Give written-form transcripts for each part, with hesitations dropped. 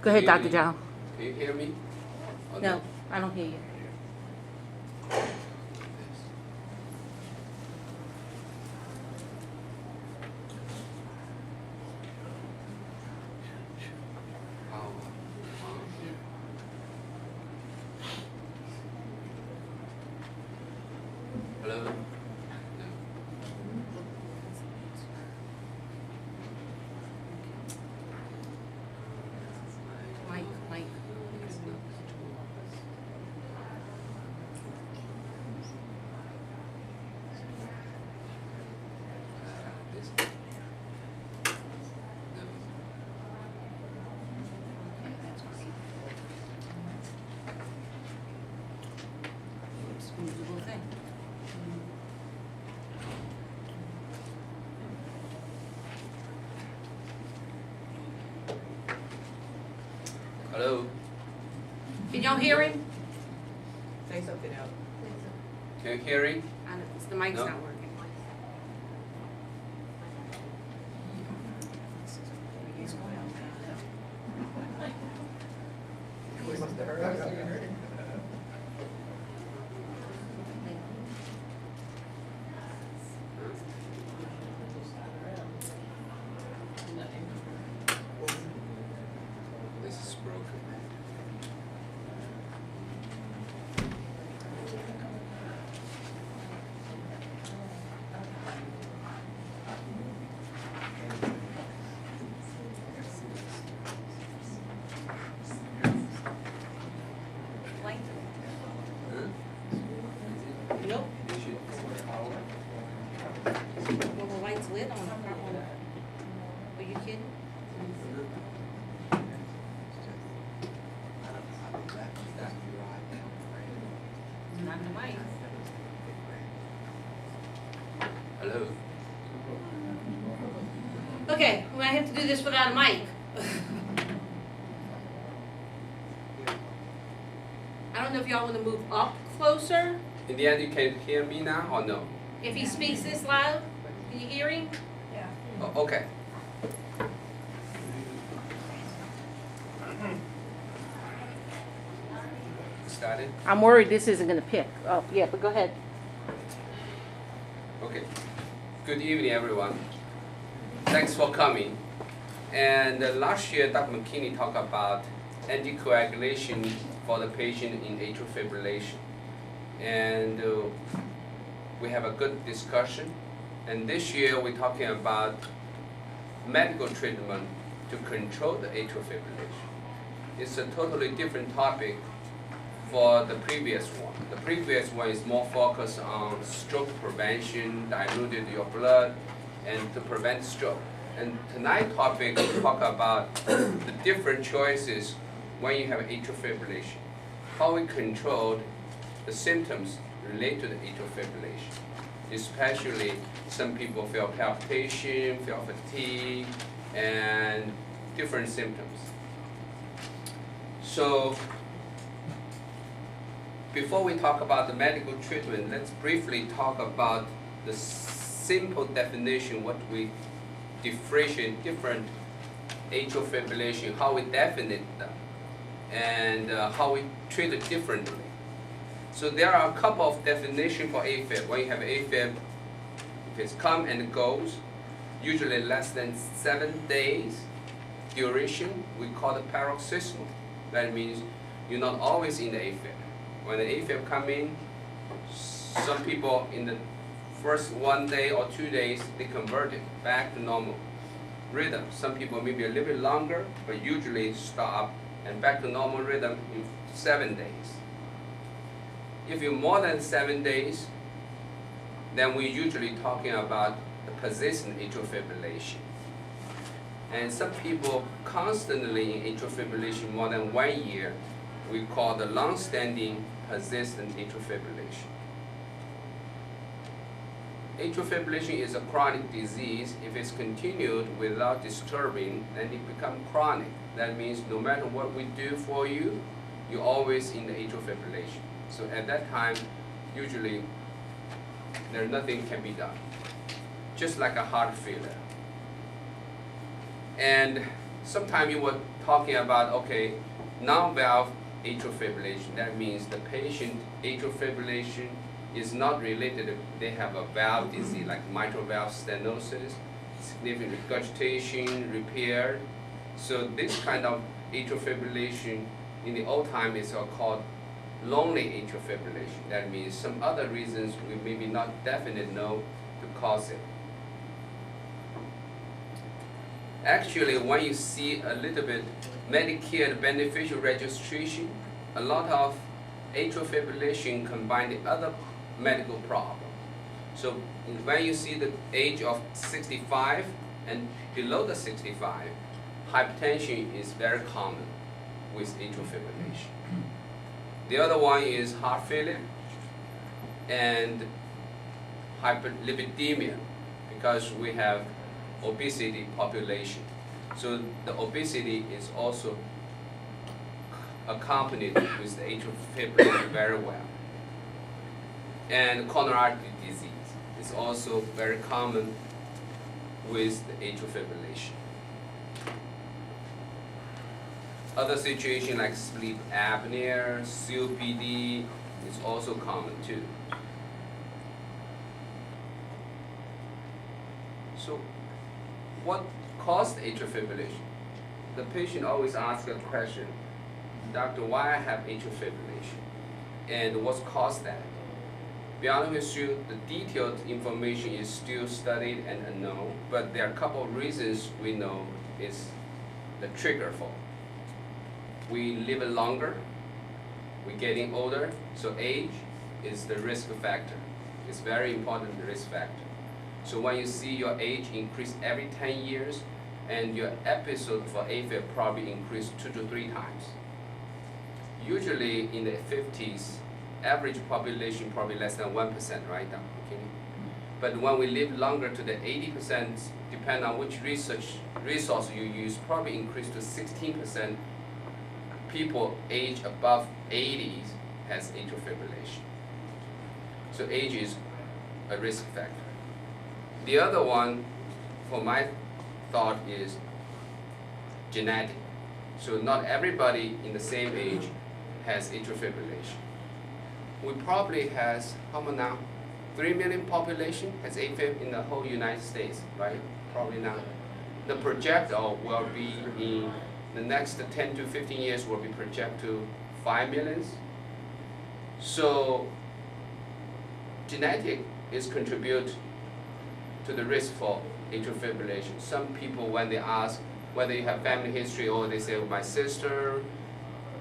Go ahead, Dr. Joe. Can you hear me? Or No, I don't hear you. Hello? No. Mike. Hello? Can y'all hear him? Say something else. Can you hear me? The mic's No. not working. We must have heard. This is broken. Huh? Nope. You should power. Well, the light's lit on the front one. Are you kidding? Not the mic. Hello? Okay, we might have to do this without a mic. I don't know if y'all want to move up closer. In the end, you can hear me now or no? If he speaks this loud, can you hear him? Oh, okay. Started? I'm worried this isn't going to pick. Oh, yeah, but go ahead. Okay. Good evening, everyone. Thanks for coming. And last year, Dr. McKinney talked about anticoagulation for the patient in atrial fibrillation. And we have a good discussion. And this year, we're talking about medical treatment to control the atrial fibrillation. It's a totally different topic for the previous one. The previous one is more focused on stroke prevention, diluted your blood, and to prevent stroke. And tonight's topic will talk about the different choices when you have atrial fibrillation. How we control the symptoms related to the atrial fibrillation. Especially some people feel palpitation, feel fatigue, and different symptoms. So before we talk about the medical treatment, let's briefly talk about the simple definition, what we differentiate different atrial fibrillation, how we define them, and how we treat it differently. So there are a couple of definitions for AFib. When you have AFib, if it's come and goes, usually less than 7 days duration, we call it paroxysmal. That means you're not always in the AFib. When the AFib come in, some people in the first 1 day or 2 days, they convert it back to normal rhythm. Some people maybe a little bit longer, but usually stop and back to normal rhythm in 7 days. If you're more than 7 days, then we're usually talking about the persistent atrial fibrillation. And some people constantly in atrial fibrillation more than 1 year, we call the long-standing persistent atrial fibrillation. Atrial fibrillation is a chronic disease. If it's continued without disturbing, then it becomes chronic. That means no matter what we do for you, you're always in the atrial fibrillation. So at that time, usually, there's nothing can be done. Just like a heart failure. And sometimes you were talking about, okay, non-valve atrial fibrillation. That means the patient atrial fibrillation is not related, they have a valve disease like mitral valve stenosis, significant regurgitation, repair. So this kind of atrial fibrillation in the old time is called lonely atrial fibrillation. That means some other reasons we maybe not definitely know to cause it. Actually, when you see a little bit Medicare beneficial registration, a lot of atrial fibrillation combine the other medical problem. So when you see the age of 65 and below the 65, hypertension is very common with atrial fibrillation. The other one is heart failure and hyperlipidemia, because we have obesity population. So the obesity is also accompanied with the atrial fibrillation very well. And coronary artery disease is also very common with the atrial fibrillation. Other situations like sleep apnea, COPD is also common too. So what caused atrial fibrillation? The patient always asks a question, doctor, why I have atrial fibrillation? And what's caused that? To be honest with you, the detailed information is still studied and unknown, but there are a couple of reasons we know is the trigger for. We live longer, we're getting older, so age is the risk factor. It's very important risk factor. So when you see your age increase every 10 years, and your episode for AFib probably increase 2 to 3 times. Usually in the 50s, average population probably less than 1%, right, Dr. McKinney? But when we live longer to the 80%, depend on which resource you use, probably increase to 16%. People age above 80 has atrial fibrillation. So age is a risk factor. The other one, for my thought, is genetic. So not everybody in the same age has atrial fibrillation. We probably has, how much now? 3 million population has AFib in the whole United States, right? Probably now. The projector will be in the next 10 to 15 years will be projected to 5 million. So genetic is contribute to the risk for atrial fibrillation. Some people, when they ask whether you have family history, or they say, well, my sister,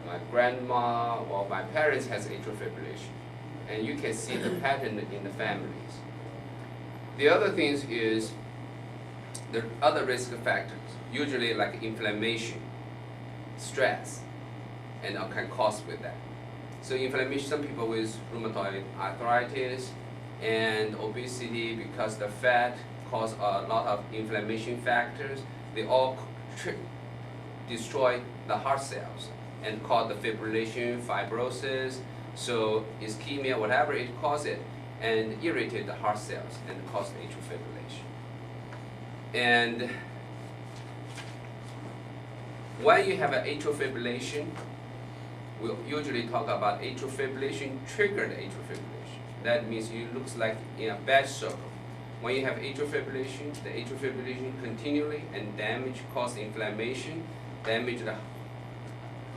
my grandma, or my parents has atrial fibrillation. And you can see the pattern in the families. The other things is the other risk factors, usually like inflammation, stress, and can cause with that. So inflammation, some people with rheumatoid arthritis and obesity, because the fat cause a lot of inflammation factors, they all destroy the heart cells and cause the fibrillation, fibrosis, so ischemia, whatever it causes, and irritate the heart cells and cause the atrial fibrillation. And when you have an atrial fibrillation, we'll usually talk about atrial fibrillation triggered atrial fibrillation. That means it looks like in a bad circle. When you have atrial fibrillation, the atrial fibrillation continually and damage, cause inflammation, damage the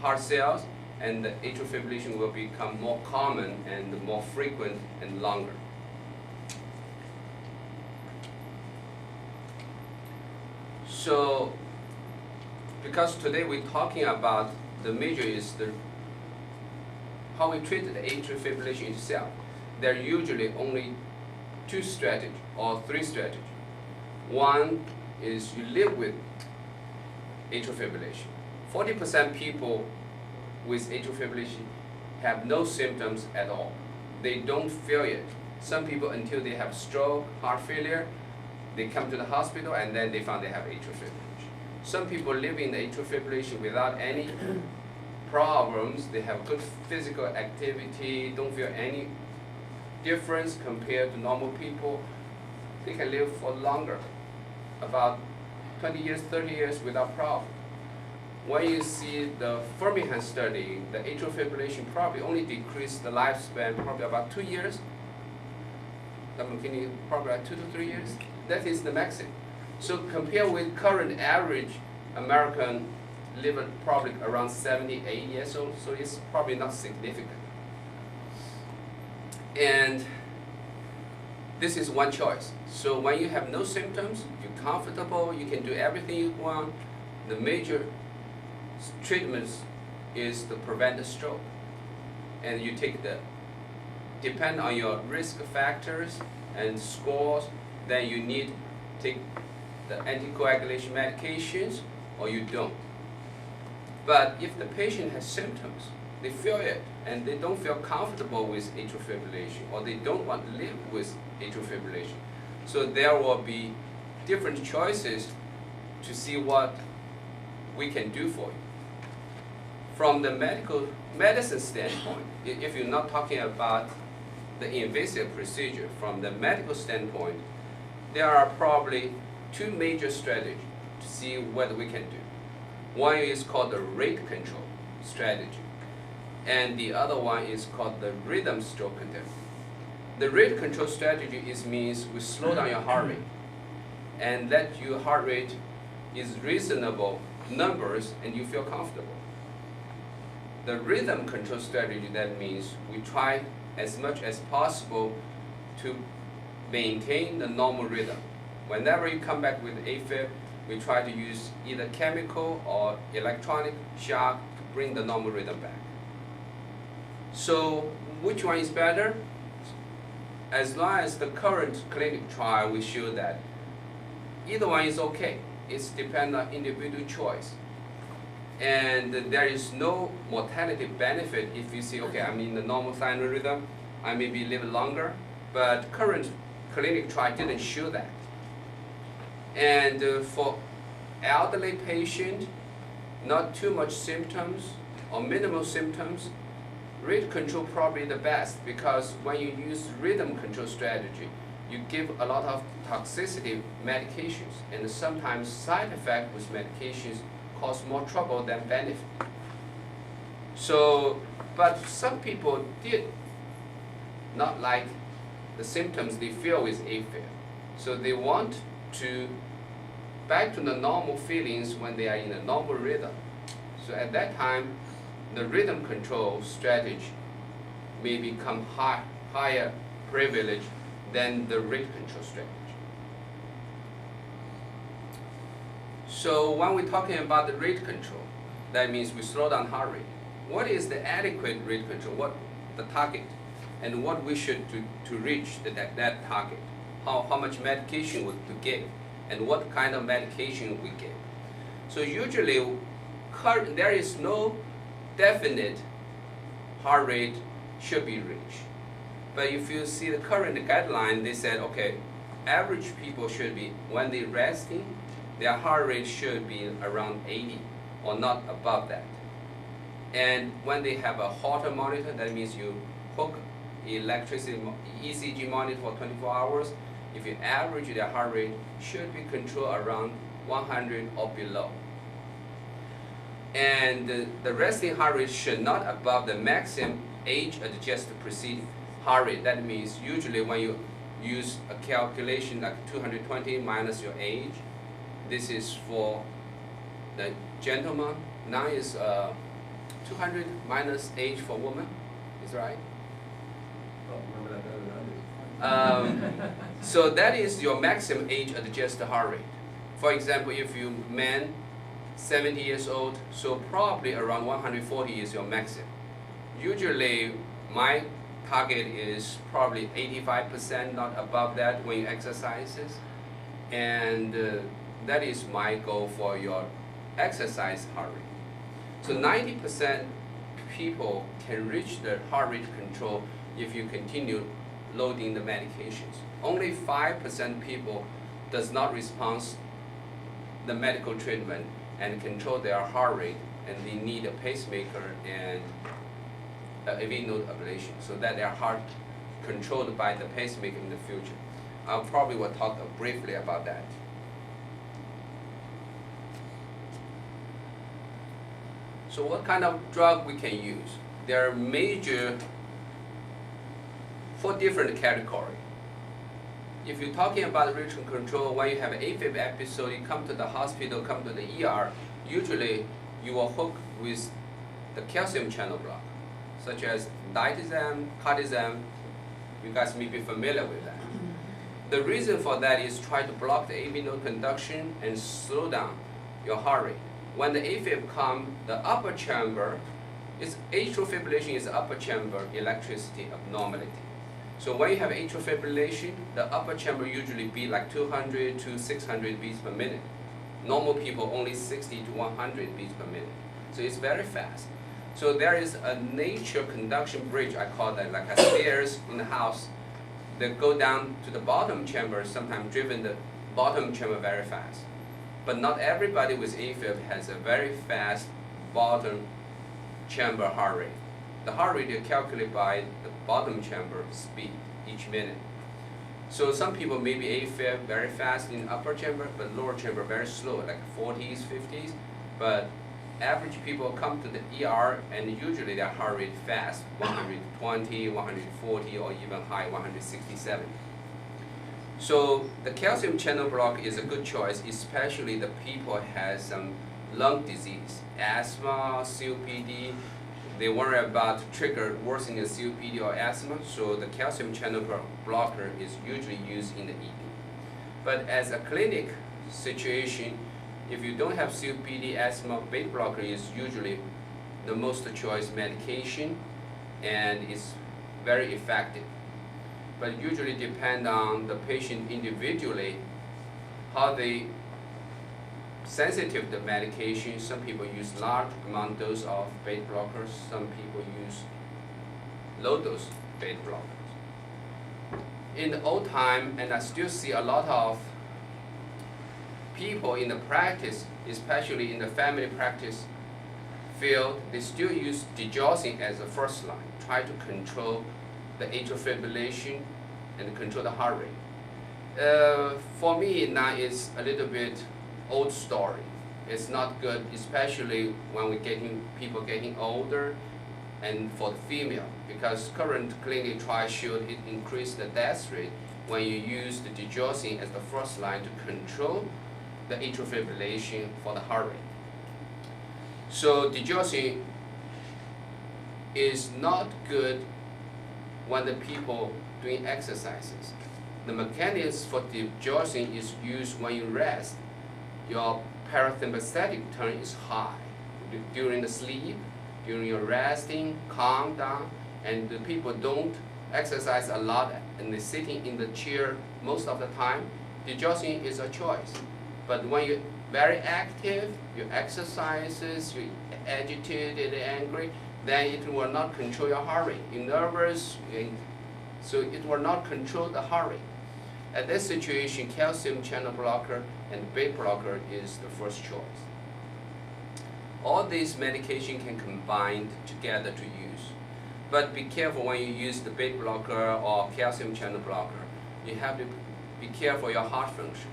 heart cells, and the atrial fibrillation will become more common and more frequent and longer. So, because today we're talking about the major is how we treat the atrial fibrillation itself. There are usually only 2 strategies or 3 strategies. One is you live with atrial fibrillation. 40% people with atrial fibrillation have no symptoms at all. They don't feel it. Some people, until they have stroke, heart failure, they come to the hospital and then they found they have atrial fibrillation. Some people live in atrial fibrillation without any problems. They have good physical activity, don't feel any difference compared to normal people. They can live for longer, about 20 years, 30 years without problem. when you see the Birmingham study, the atrial fibrillation probably only decreased the lifespan probably about 2 years. The McKinney probably about 2 to 3 years. That is the maximum. So compared with current average American live probably around 78 years old, so it's probably not significant. And this is one choice. So when you have no symptoms, you're comfortable, you can do everything you want, the major treatments is to prevent the stroke. And you take depend on your risk factors and scores, then you need to take the anticoagulation medications or you don't. But if the patient has symptoms, they feel it and they don't feel comfortable with atrial fibrillation or they don't want to live with atrial fibrillation. So there will be different choices to see what we can do for you. From the medicine standpoint, if you're not talking about the invasive procedure, from the medical standpoint, there are probably two major strategies to see what we can do. One is called the rate control strategy, and the other one is called the rhythm stroke control. The rate control strategy means we slow down your heart rate and let your heart rate is reasonable numbers and you feel comfortable. The rhythm control strategy, that means we try as much as possible to maintain the normal rhythm. Whenever you come back with AFib, we try to use either chemical or electronic shock to bring the normal rhythm back. So which one is better? As long as the current clinical trial will show that either one is okay. It's depend on individual choice. And there is no mortality benefit if you say, okay, I'm in the normal sinus rhythm, I maybe live longer, but current clinical trial didn't show that. And for elderly patient, not too much symptoms or minimal symptoms, rate control probably the best, because when you use rhythm control strategy, you give a lot of toxicity medications, and sometimes side effect with medications cause more trouble than benefit. So, but some people did not like the symptoms they feel with AFib. So they want to back to the normal feelings when they are in a normal rhythm. So at that time, the rhythm control strategy may become higher privilege than the rate control strategy. So when we're talking about the rate control, that means we slow down heart rate. What is the adequate rate control? What the target? And what we should do to reach that target? How much medication to give? And what kind of medication we give? So usually, there is no definite heart rate should be reached. But if you see the current guideline, they said, okay, average people should be, when they're resting, their heart rate should be around 80 or not above that. And when they have a Holter monitor, that means you hook electricity ECG monitor for 24 hours. If you average their heart rate, should be controlled around 100 or below. And the resting heart rate should not above the maximum age-adjusted preceding heart rate. That means usually when you use a calculation like 220 minus your age, this is for the gentleman. Now is 200 minus age for woman. Is right? So that is your maximum age-adjusted heart rate. For example, if you man 70 years old, so probably around 140 is your maximum. Usually, my target is probably 85%, not above that when you exercises. And that is my goal for your exercise heart rate. So 90% people can reach the heart rate control if you continue loading the medications. Only 5% people does not respond the medical treatment and control their heart rate, and they need a pacemaker and AV node ablation so that their heart controlled by the pacemaker in the future. I probably will talk briefly about that. So what kind of drug we can use? There are major 4 different categories. If you're talking about rhythm control, when you have an AFib episode, you come to the hospital, come to the ER, usually you will hook with the calcium channel block, such as diazepam, cardizem. You guys may be familiar with that. The reason for that is try to block the AV node conduction and slow down your heart rate. When the AFib comes, the upper chamber, atrial fibrillation is upper chamber electricity abnormality. So when you have atrial fibrillation, the upper chamber usually beat like 200 to 600 beats per minute. Normal people only 60 to 100 beats per minute. So it's very fast. So there is a nature conduction bridge, I call that, like a stairs in the house that go down to the bottom chamber, sometimes driven the bottom chamber very fast. But not everybody with AFib has a very fast bottom chamber heart rate. The heart rate is calculated by the bottom chamber speed each minute. So some people may be AFib very fast in upper chamber, but lower chamber very slow, like 40s, 50s. But average people come to the ER and usually their heart rate fast, 120, 140, or even high 167. So the calcium channel block is a good choice, especially the people has some lung disease, asthma, COPD. They worry about trigger worsening COPD or asthma, so the calcium channel blocker is usually used in the ED. But as a clinic situation, if you don't have COPD, asthma, beta blocker is usually the most choice medication and is very effective. But usually depend on the patient individually, how they sensitive to medication. Some people use large amount dose of beta blockers, some people use low dose beta blockers. In the old time, and I still see a lot of people in the practice, especially in the family practice field, they still use digoxin as a first line, try to control the atrial fibrillation and control the heart rate. For me, now it's a little bit old story. It's not good, especially when we're people getting older, and for the female, because current clinical trials showed it increased the death rate when you use the digoxin as the first line to control the atrial fibrillation for the heart rate. So digoxin is not good when the people doing exercises. The mechanism for digoxin is used when you rest. Your parasympathetic turn is high during the sleep, during your resting, calm down, and the people don't exercise a lot and they're sitting in the chair most of the time. Digoxin is a choice. But when you're very active, you exercises, you're agitated, angry, then it will not control your heart rate. You're nervous, so it will not control the heart rate. At this situation, calcium channel blocker and beta blocker is the first choice. All these medication can combine together to use. But be careful when you use the beta blocker or calcium channel blocker. You have to be careful your heart function.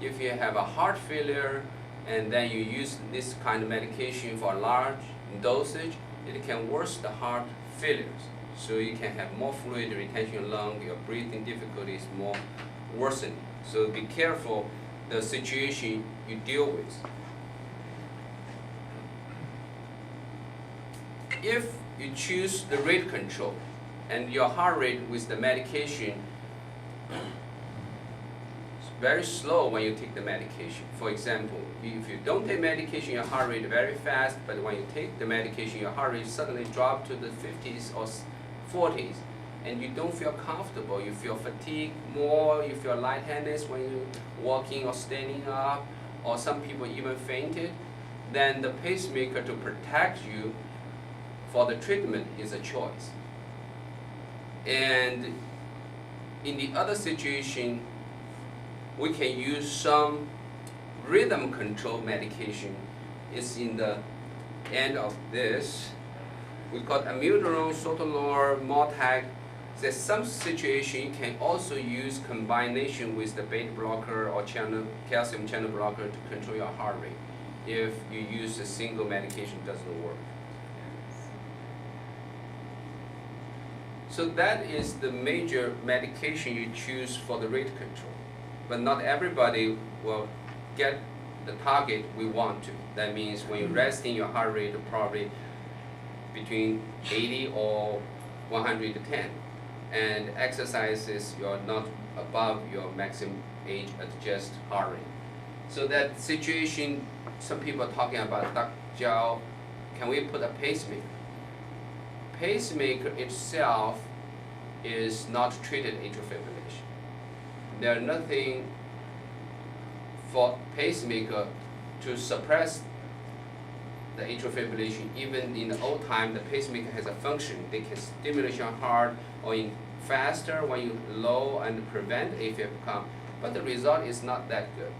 If you have a heart failure and then you use this kind of medication for a large dosage, it can worsen the heart failures. So you can have more fluid retention in lung, your breathing difficulties more worsening. So be careful the situation you deal with. If you choose the rate control and your heart rate with the medication is very slow when you take the medication. For example, if you don't take medication, your heart rate is very fast, but when you take the medication, your heart rate suddenly drops to the 50s or 40s, and you don't feel comfortable, you feel fatigued more, you feel lightheadedness when you're walking or standing up, or some people even fainted, then the pacemaker to protect you for the treatment is a choice. And in the other situation, we can use some rhythm control medication. It's in the end of this. We got amiodarone, sotalol, Mortag. There's some situation you can also use combination with the beta blocker or calcium channel blocker to control your heart rate. if you use a single medication doesn't work. So that is the major medication you choose for the rate control. But not everybody will get the target we want to. That means when you're resting, your heart rate will probably between 80 or 110. And exercises, you're not above your maximum age adjust heart rate. So that situation, some people are talking about, Dr. Jiao, can we put a pacemaker? Pacemaker itself is not treated atrial fibrillation. There's nothing for pacemaker to suppress the atrial fibrillation. Even in the old time, the pacemaker has a function. They can stimulate your heart or in faster when you low and prevent AFib come, but the result is not that good.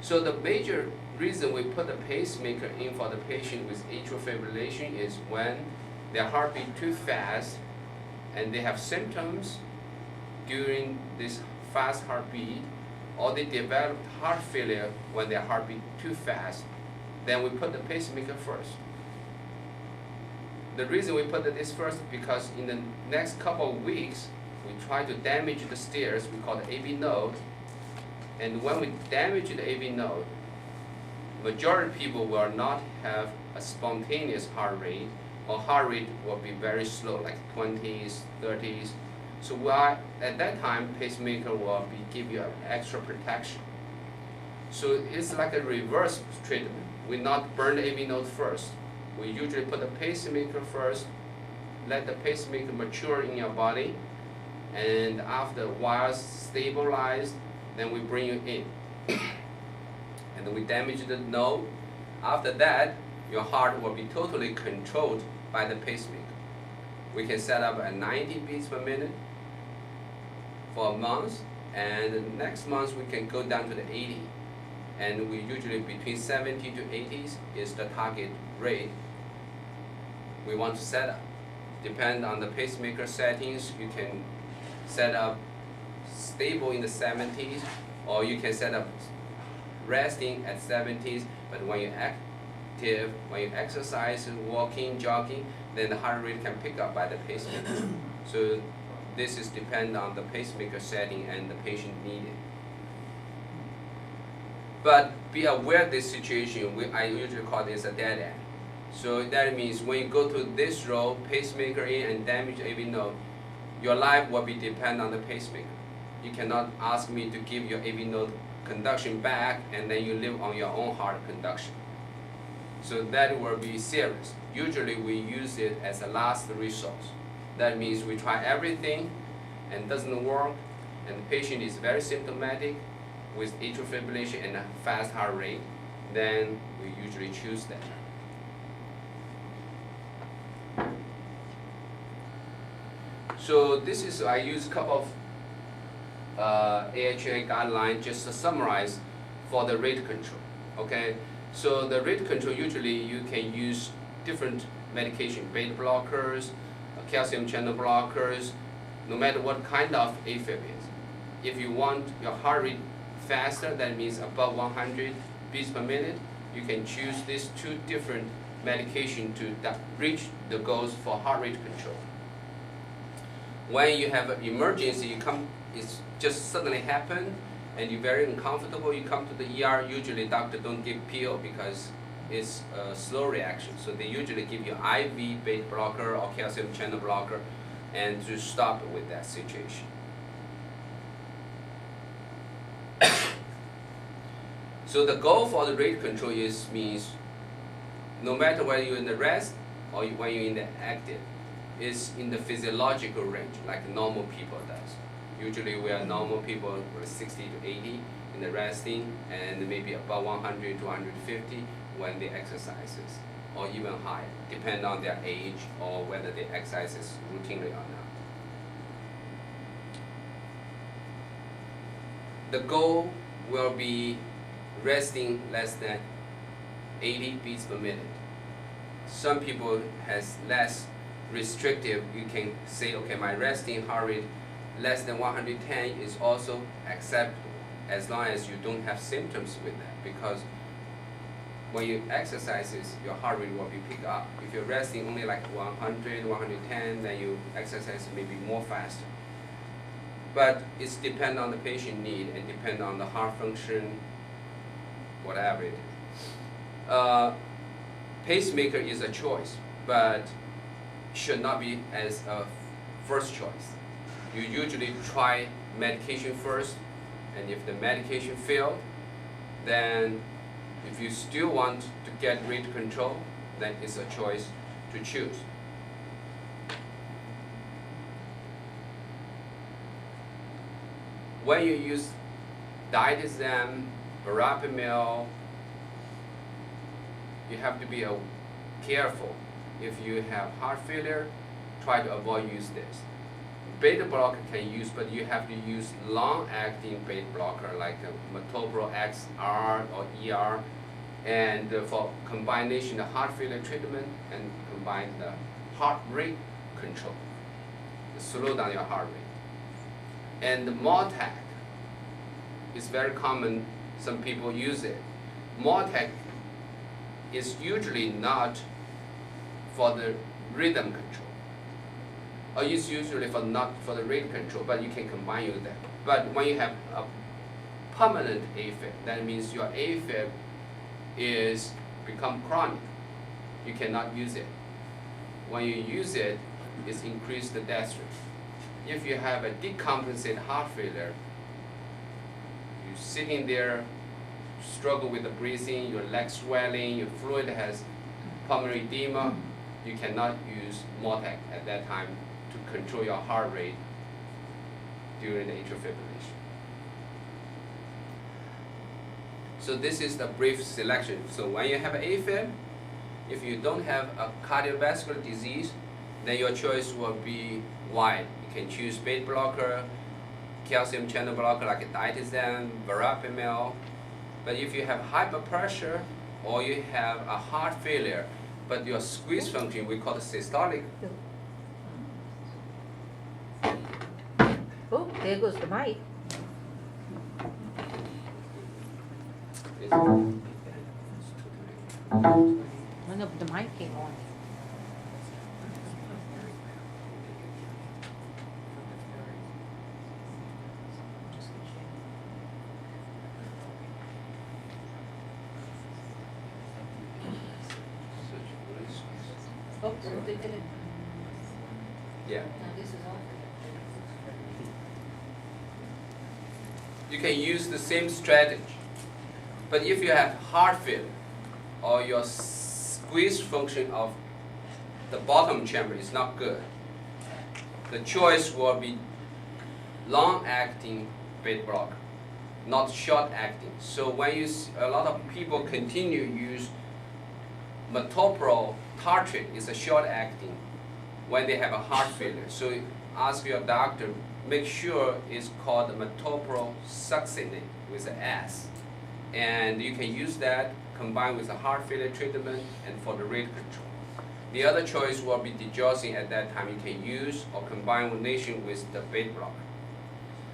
So the major reason we put the pacemaker in for the patient with atrial fibrillation is when their heartbeat too fast and they have symptoms during this fast heartbeat, or they develop heart failure when their heartbeat too fast, then we put the pacemaker first. The reason we put this first is because in the next couple of weeks, we try to damage the stairs, we call the AV node, and when we damage the AV node, majority of people will not have a spontaneous heart rate, or heart rate will be very slow, like 20s, 30s. So at that time, pacemaker will give you extra protection. So it's like a reverse treatment. We not burn the AV node first. We usually put the pacemaker first, let the pacemaker mature in your body, and after a while stabilized, then we bring you in. And then we damage the node. After that, your heart will be totally controlled by the pacemaker. We can set up at 90 beats per minute for a month, and the next month we can go down to the 80. And we usually between 70 to 80s is the target rate we want to set up. Depend on the pacemaker settings, you can set up stable in the 70s, or you can set up resting at 70s, but when you're active, when you exercise, walking, jogging, then the heart rate can pick up by the pacemaker. So this is depend on the pacemaker setting and the patient needed. But be aware of this situation, I usually call this a dead end. So that means when you go to this row, pacemaker in and damage AV node, your life will be depend on the pacemaker. You cannot ask me to give your AV node conduction back and then you live on your own heart conduction. So that will be serious. Usually we use it as a last resource. That means we try everything and doesn't work, and the patient is very symptomatic with atrial fibrillation and a fast heart rate, then we usually choose that. So this is, I use a couple of AHA guidelines just to summarize for the rate control, okay? So the rate control, usually you can use different medication, beta blockers, calcium channel blockers, no matter what kind of AFib is. If you want your heart rate faster, that means above 100 beats per minute, you can choose these two different medications to reach the goals for heart rate control. When you have an emergency, it's just suddenly happened, and you're very uncomfortable, you come to the ER, usually doctor don't give pill because it's a slow reaction. So they usually give you IV beta blocker or calcium channel blocker and to stop with that situation. So the goal for the rate control means no matter whether you're in the rest or when you're in the active, is in the physiological range like normal people does. Usually we are normal people with 60 to 80 in the resting, and maybe about 100 to 150 when they exercises, or even higher, depending on their age or whether they exercises routinely or not. The goal will be resting less than 80 beats per minute. Some people has less restrictive. You can say, okay, my resting heart rate less than 110 is also acceptable as long as you don't have symptoms with that, because when you exercises, your heart rate will be picked up. If you're resting only like 100, 110, then you exercise maybe more faster. But it's depend on the patient need and depend on the heart function, whatever it is. Pacemaker is a choice, but should not be as a first choice. You usually try medication first, and if the medication failed, then if you still want to get rate control, then it's a choice to choose. When you use diazepam, verapamil, you have to be careful. If you have heart failure, try to avoid use this. Beta blocker can use, but you have to use long-acting beta blocker like metoprolol XR or ER, and for combination of heart failure treatment and combine the heart rate control, to slow down your heart rate. And the Mortac is very common. Some people use it. Mortac is usually not for the rhythm control, or it's usually not for the rate control, but you can combine with that. But when you have a permanent AFib, that means your AFib is become chronic. You cannot use it. When you use it, it's increase the death rate. If you have a decompensated heart failure, you're sitting there, struggle with the breathing, your leg swelling, your fluid has pulmonary edema, you cannot use Mortac at that time to control your heart rate during the atrial fibrillation. So this is the brief selection. So when you have AFib, if you don't have a cardiovascular disease, then your choice will be wide. You can choose beta blocker, calcium channel blocker like diazepam, verapamil. But if you have hyperpressure or you have a heart failure, but your squeeze function, we call it systolic. Oh, there goes the mic. Oh no, but the mic came on. Oh, so they did it. Yeah. Now this is all. You can use the same strategy. But if you have heart failure or your squeeze function of the bottom chamber is not good, the choice will be long-acting beta blocker, not short-acting. So when you a lot of people continue to use metoprolol tartrate is a short-acting when they have a heart failure. So ask your doctor, make sure it's called metoprolol succinate with an S. And you can use that combined with a heart failure treatment and for the rate control. The other choice will be digoxin at that time you can use or combination with the beta blocker.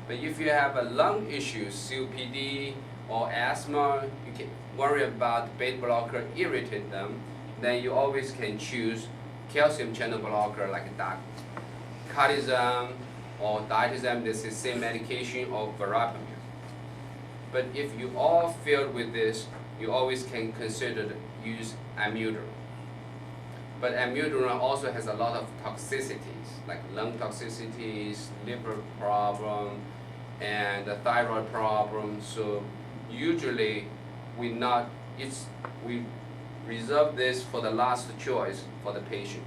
But if you have a lung issue, COPD or asthma, you can worry about beta blocker irritate them, then you always can choose calcium channel blocker like cardizem or diazepam, this is same medication, or verapamil. But if you all failed with this, you always can consider to use amiodarone. But amiodarone also has a lot of toxicities, like lung toxicities, liver problem, and the thyroid problem. So usually we reserve this for the last choice for the patient.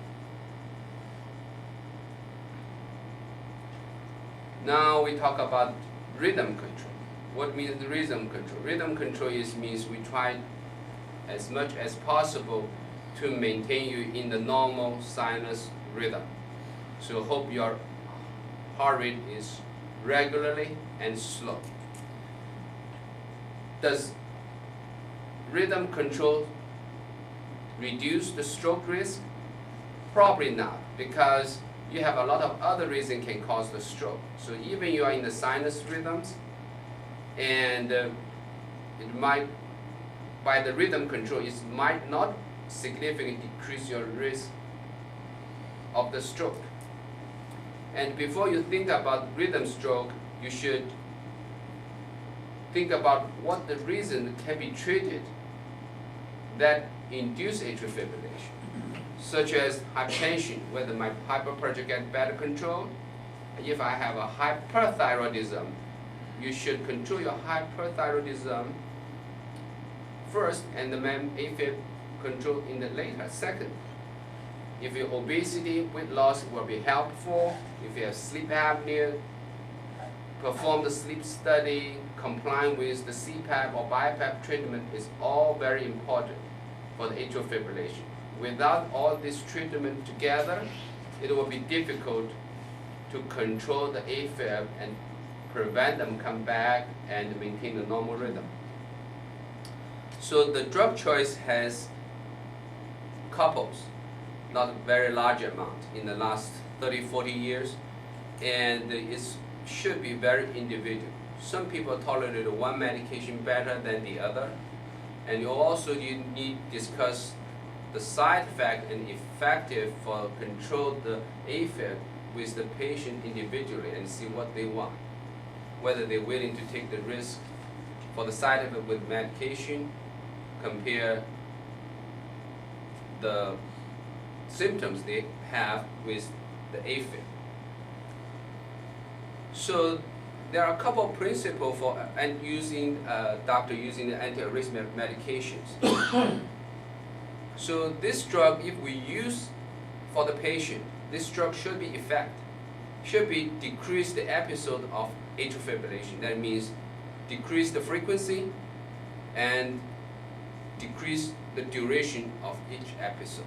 Now we talk about rhythm control. What means rhythm control? Rhythm control means we try as much as possible to maintain you in the normal sinus rhythm. So hope your heart rate is regularly and slow. Does rhythm control reduce the stroke risk? Probably not, because you have a lot of other reasons can cause the stroke. So even you are in the sinus rhythms, and it might by the rhythm control, it might not significantly decrease your risk of the stroke. And before you think about rhythm stroke, you should think about what the reason can be treated that induce atrial fibrillation, such as hypertension, whether my hyper pressure get better controlled. If I have a hyperthyroidism, you should control your hyperthyroidism first and then AFib control in the later second. If your obesity, weight loss will be helpful. If you have sleep apnea, perform the sleep study, complying with the CPAP or BiPAP treatment is all very important for the atrial fibrillation. Without all this treatment together, it will be difficult to control the AFib and prevent them come back and maintain a normal rhythm. So the drug choice has couples, not a very large amount in the last 30-40 years, and it should be very individual. Some people tolerate one medication better than the other, and you also need to discuss the side effect and effective for control the AFib with the patient individually and see what they want, whether they're willing to take the risk for the side effect with medication, compare the symptoms they have with the AFib. So there are a couple of principles for doctor using the anti-arrhythmic medications. So this drug, if we use for the patient, this drug should be decrease the episode of atrial fibrillation. That means decrease the frequency and decrease the duration of each episode.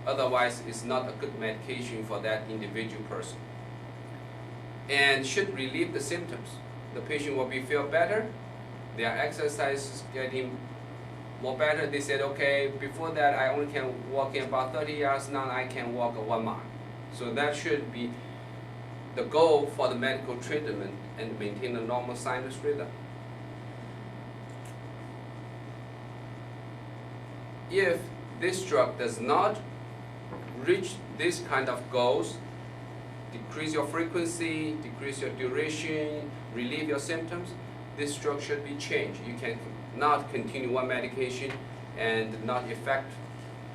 Otherwise, it's not a good medication for that individual person. And should relieve the symptoms. The patient will feel better. Their exercise is getting more better. They said, okay, before that I only can walk in about 30 yards, now I can walk 1 mile. So that should be the goal for the medical treatment and maintain a normal sinus rhythm. If this drug does not reach this kind of goals, decrease your frequency, decrease your duration, relieve your symptoms, this drug should be changed. You can not continue one medication and not effect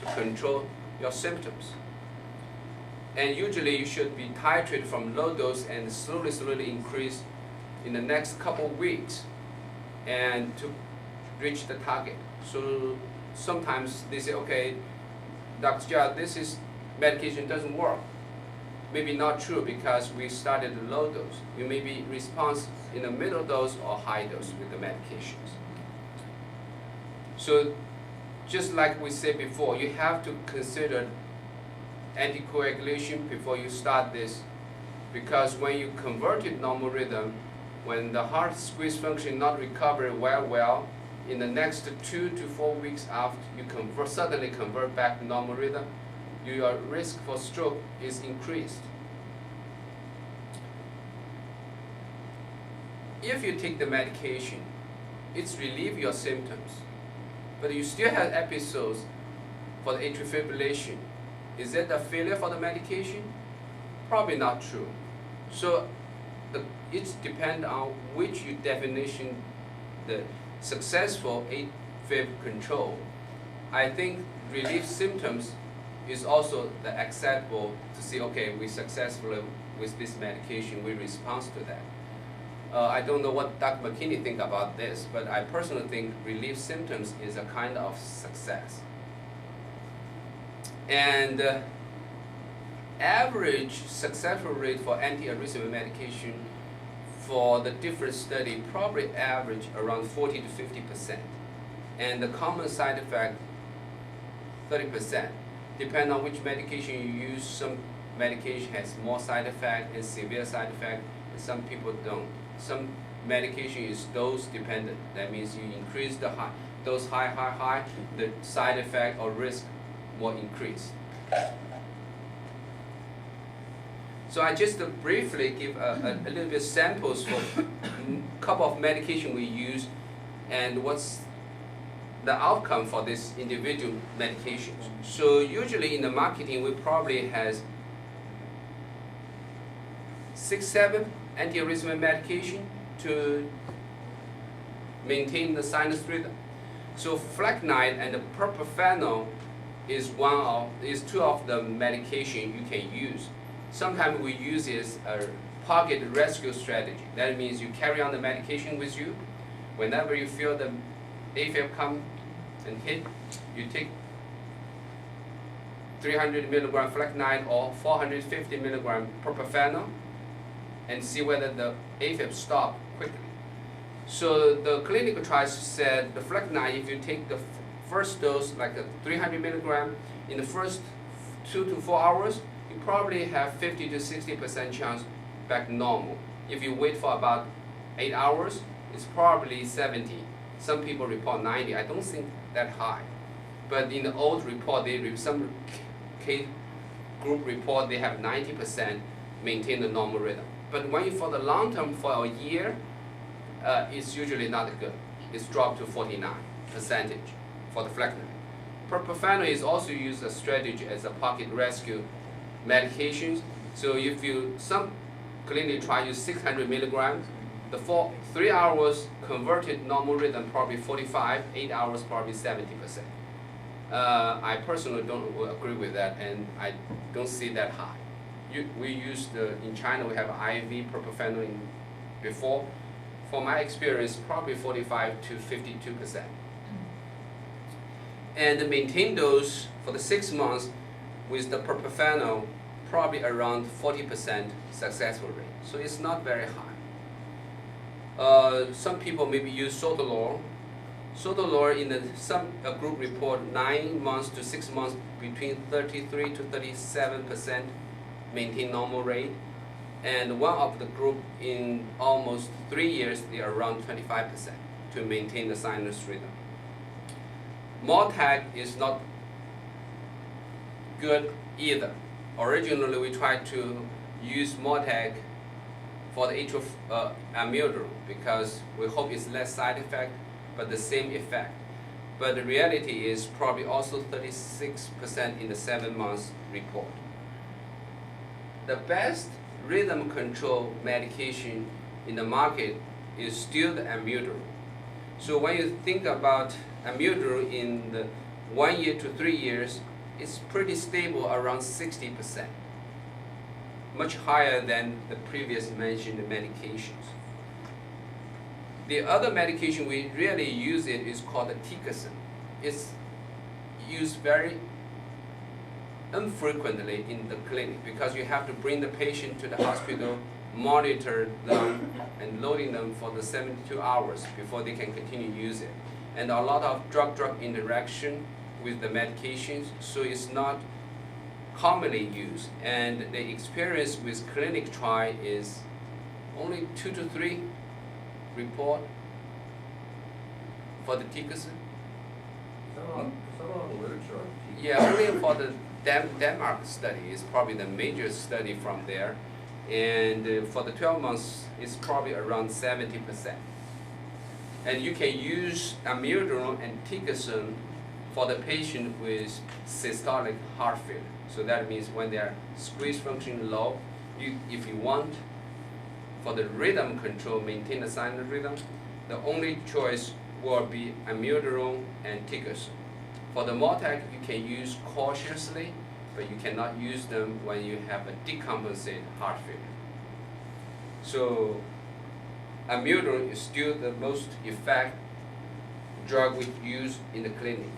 to control your symptoms. And usually you should be titrated from low dose and slowly increase in the next couple of weeks and to reach the target. So sometimes they say, okay, Dr. Jia, this medication doesn't work. Maybe not true because we started the low dose. You may be response in the middle dose or high dose with the medications. So just like we said before, you have to consider anticoagulation before you start this, because when you convert it normal rhythm, when the heart squeeze function not recovered well, in the next 2 to 4 weeks after you suddenly convert back to normal rhythm, your risk for stroke is increased. If you take the medication, it's relieve your symptoms, but you still have episodes for the atrial fibrillation. Is it a failure for the medication? Probably not true. So it depends on which you definition the successful AFib control. I think relief symptoms is also the acceptable to say, okay, we successfully with this medication, we respond to that. I don't know what Dr. McKinney think about this, but I personally think relief symptoms is a kind of success. And average successful rate for anti-arrhythmic medication for the different study probably average around 40 to 50%. And the common side effect, 30%. Depending on which medication you use, some medication has more side effect and severe side effect, and some people don't. Some medication is dose dependent. That means you increase the dose high, the side effect or risk will increase. So I just briefly give a little bit samples for a couple of medication we use and what's the outcome for this individual medications. So usually in the marketing, we probably has 6-7 anti-arrhythmic medication to maintain the sinus rhythm. So flecainide and the propafenol is two of the medication you can use. Sometimes we use it as a pocket rescue strategy. That means you carry on the medication with you. Whenever you feel the AFib come and hit, you take 300 milligram flecainide or 450 milligram propafenol and see whether the AFib stop quickly. So the clinical trials said the flecainide, if you take the first dose, like a 300 milligram, in the first 2 to 4 hours, you probably have 50 to 60% chance back normal. If you wait for about 8 hours, it's probably 70. Some people report 90. I don't think that high. But in the old report, some case group report they have 90% maintain the normal rhythm. But when you for the long term for a year, it's usually not good. It's dropped to 49% for the flecainide. Propafenol is also used as strategy as a pocket rescue medications. So if some clinic try use 600 milligrams, the 3 hours converted normal rhythm probably 45, 8 hours probably 70%. I personally don't agree with that, and I don't see that high. We use in China we have IV propafenol before. For my experience, probably 45 to 52%. And the maintain dose for the 6 months with the propafenol probably around 40% successful rate. So it's not very high. Some people maybe use sotalol. Sotalol in a group report 9 months to 6 months between 33 to 37% maintain normal rate. And one of the group in almost 3 years, they are around 25% to maintain the sinus rhythm. Mortag is not good either. Originally, we tried to use Mortag for the atrial amiodarone because we hope it's less side effect, but the same effect. But the reality is probably also 36% in the 7 months report. The best rhythm control medication in the market is still the amiodarone. So when you think about amiodarone in the 1 year to 3 years, it's pretty stable around 60%, much higher than the previous mentioned medications. The other medication we really use it is called the Ticasone. It's used very infrequently in the clinic because you have to bring the patient to the hospital, monitor them, and loading them for the 72 hours before they can continue to use it. And a lot of drug-drug interaction with the medications, so it's not commonly used. And the experience with clinic trial is only 2 to 3 report for the Ticasone. Yeah, only for the Denmark study is probably the major study from there, and for the 12 months it's probably around 70%. And you can use amiodarone and Ticasone for the patient with systolic heart failure. So that means when their squeeze function low, if you want for the rhythm control, maintain the sinus rhythm, the only choice will be amiodarone and Ticasone. For the Mortag, you can use cautiously, but you cannot use them when you have a decompensated heart failure. So amiodarone is still the most effective drug we use in the clinic.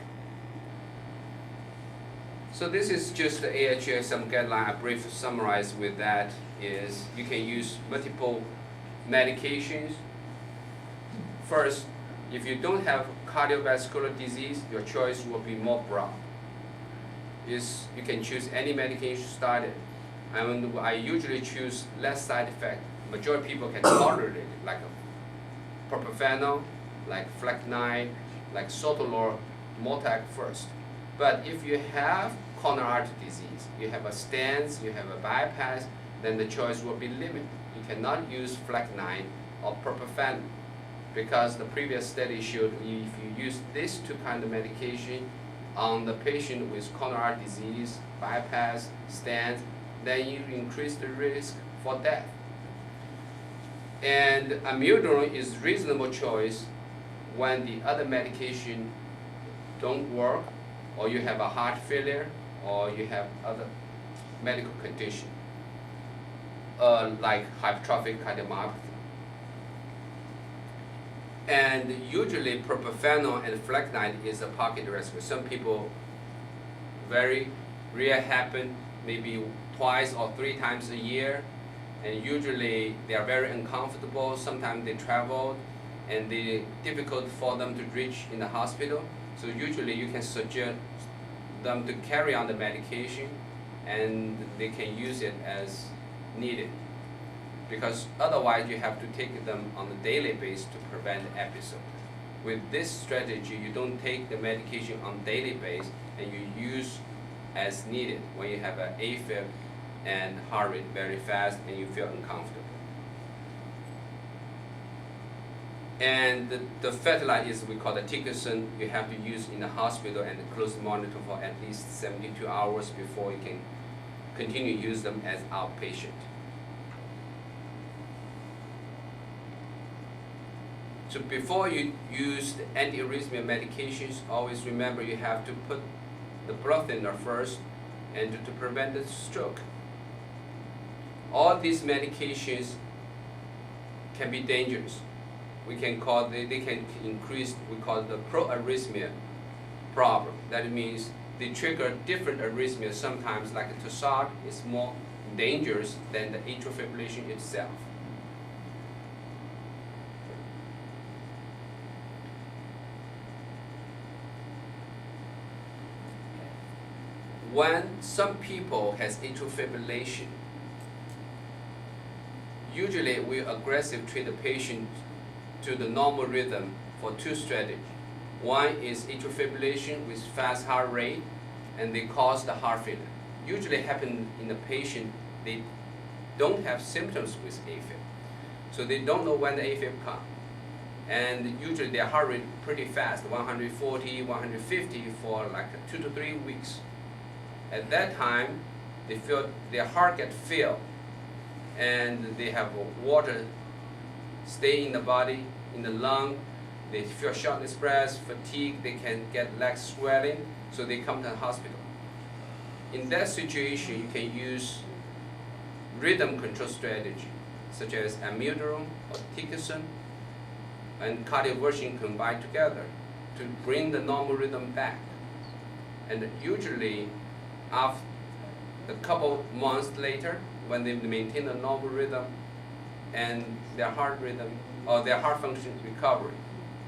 So this is just the AHSM guideline. A brief summarize with that is you can use multiple medications. First, if you don't have cardiovascular disease, your choice will be more broad. You can choose any medication started. And I usually choose less side effect. Majority of people can tolerate it, like a propafenol, like flecainide, like sotalol, Mortag first. But if you have coronary artery disease, you have a stents, you have a bypass, then the choice will be limited. You cannot use flecainide or propafenol. because the previous study showed if you use this two kind of medication on the patient with coronary disease, bypass, stents, then you increase the risk for death. And amiodarone is reasonable choice when the other medication don't work, or you have a heart failure, or you have other medical condition, like hypertrophic cardiomyopathy. And usually propafenone and flecainide is a pocket rescue. Some people, very rare happen, maybe twice or 3 times a year, and usually they are very uncomfortable. Sometimes they travel and it's difficult for them to reach in the hospital. So usually you can suggest them to carry on the medication and they can use it as needed, because otherwise you have to take them on a daily basis to prevent the episode. With this strategy, you don't take the medication on a daily basis and you use as needed when you have an AFib and heart rate very fast and you feel uncomfortable. And the fetolite is we call the Dickinson. You have to use in the hospital and close monitor for at least 72 hours before you can continue to use them as outpatient. So before you use the anti-arrhythmic medications, always remember you have to put the blood thinner first and to prevent the stroke. All these medications can be dangerous. We can call they can increase, we call it the pro-arrhythmia problem. That means they trigger different arrhythmias. Sometimes like a torsade is more dangerous than the atrial fibrillation itself. When some people has atrial fibrillation, usually we aggressively treat the patient to the normal rhythm for 2 strategies. One is atrial fibrillation with fast heart rate, and they cause the heart failure. Usually happen in the patient, they don't have symptoms with AFib. So they don't know when the AFib comes. And usually their heart rate pretty fast, 140, 150 for like 2 to 3 weeks. At that time, they feel their heart get filled, and they have water stay in the body, in the lung. They feel shortness of breath, fatigue. They can get leg swelling, so they come to the hospital. In that situation, you can use rhythm control strategy, such as amiodarone or Dickinson and cardioversion combined together to bring the normal rhythm back. And usually, after a couple months later, when they maintain a normal rhythm and their heart rhythm or their heart function recovery,